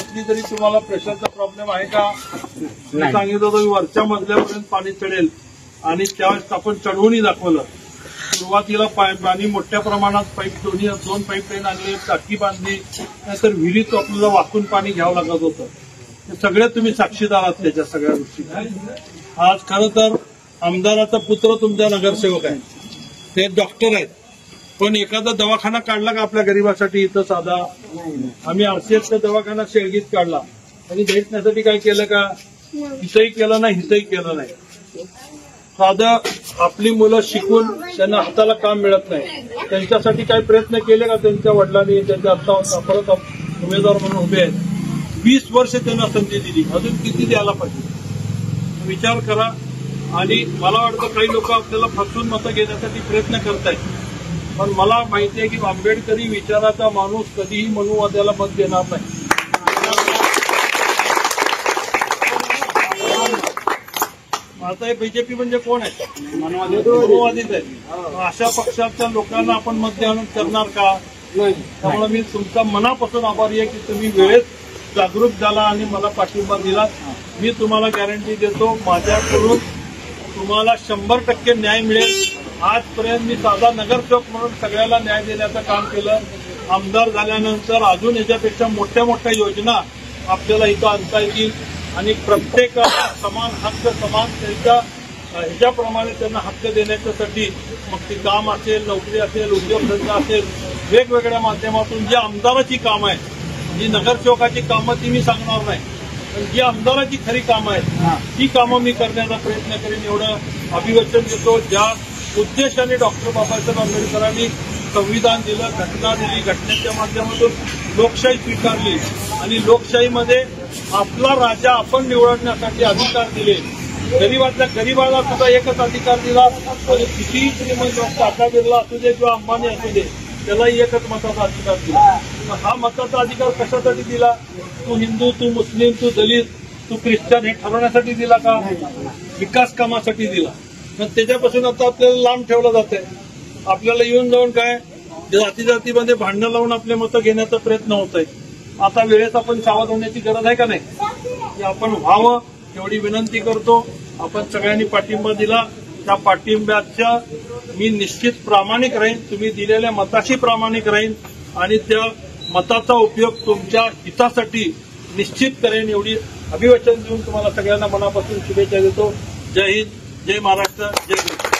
असली तरी तुम्हाला प्रेशरचा प्रॉब्लेम आहे का? मी सांगितलं होतं वरच्या मजल्यापर्यंत पाणी चढेल आणि त्यावेळेस आपण चढवूनही दाखवलं. सुरुवातीला पाणी मोठ्या प्रमाणात दोन पाईपलाईन आणले, टाकी बांधली, नाहीतर विहिरीत आपल्याला वाकून पाणी घ्यावं लागत होतं. हे सगळे तुम्ही साक्षीदार आहात त्याच्या सगळ्या गोष्टी. आज खरं तर आमदाराचा पुत्र तुमचा नगरसेवक आहे, ते डॉक्टर आहेत, पण एखादा दवाखाना काढला का आपल्या गरीबासाठी इथं साधा? आम्ही आरसीएफचा दवाखाना शेळगीत काढला, आणि भेटण्यासाठी काय केलं का? इथंही केलं नाही, इथंही केलं नाही. साधं आपली मुलं शिकून त्यांना हाताला काम मिळत नाही, त्यांच्यासाठी काही प्रयत्न केले का? त्यांच्या वडिलांनी त्यांच्या आता परत उमेदवार म्हणून उभे आहेत, 20 वर्ष त्यांना संधी दिली, अजून किती द्यायला पाहिजे? विचार करा. आणि मला वाटतं काही लोक आपल्याला फसवून मतं घेण्यासाठी प्रयत्न करतायत, पण मला माहिती आहे की आंबेडकरी विचाराचा माणूस कधीही मनुवाद्याला मत देणार नाही. आता हे बीजेपी म्हणजे कोण आहे? मनुवादीच आहे. अशा पक्षाच्या लोकांना आपण मत द्यावून करणार का? त्यामुळे मी तुमचा मनापासून आभारी आहे की तुम्ही वेळेत जागरूक झाला आणि मला पाठिंबा दिला. मी तुम्हाला गॅरंटी देतो, माझ्याकडून तुम्हाला 100% न्याय मिळेल. आजपर्यंत मी साधा नगरसेवक म्हणून सगळ्याला न्याय देण्याचं काम केलं. आमदार झाल्यानंतर अजून याच्यापेक्षा मोठ्या मोठ्या योजना आपल्याला इथं आणता येतील आणि प्रत्येकाला समान हक्क, समान त्यांच्या ह्याच्याप्रमाणे त्यांना हक्क देण्याच्यासाठी मग ती काम असेल, नोकरी असेल, उद्योगधंदा असेल, वेगवेगळ्या माध्यमातून जी आमदाराची कामं आहेत, जी नगरसेवकाची कामं ती मी सांगणार नाही, पण जी आमदाराची खरी कामं आहेत ती कामं मी करण्याचा प्रयत्न करेन, एवढं अभिवचन देतो. ज्या उद्देशाने डॉक्टर बाबासाहेब आंबेडकरांनी संविधान दिलं, घटना दिली, घटनेच्या माध्यमातून लोकशाही स्वीकारली आणि लोकशाहीमध्ये आपला राजा आपण निवडण्यासाठी अधिकार दिले. गरीबातल्या गरीबाला सुद्धा एकच अधिकार दिला, आणि कितीही श्रीमंत टाटा बिर्ला असू दे किंवा अंबानी असू दे, त्यालाही एकच मताचा अधिकार दिला. हा मताचा अधिकार कशासाठी दिला? तू हिंदू, तू मुस्लिम, तू दलित, तू ख्रिश्चन हे ठरवण्यासाठी दिला का? विकास कामासाठी दिला. मग त्याच्यापासून आता आपल्याला लांब ठेवलं जात आहे. आपल्याला येऊन जाऊन काय जाती जातीमध्ये भांडणं लावून आपले मतं घेण्याचा प्रयत्न होत आहे. आता वेळेस आपण सावध होण्याची गरज आहे का नाही? की आपण व्हावं एवढी विनंती करतो. आपण सगळ्यांनी पाठिंबा दिला, त्या पाठिंब्याच्या मी निश्चित प्रामाणिक राहीन, तुम्ही दिलेल्या मताशी प्रामाणिक राहीन आणि त्या मताचा उपयोग तुमच्या हितासाठी निश्चित करेन, एवढी अभिवचन देऊन तुम्हाला सगळ्यांना मनापासून शुभेच्छा देतो. जय हिंद, जय महाराष्ट्र, जय गुरु.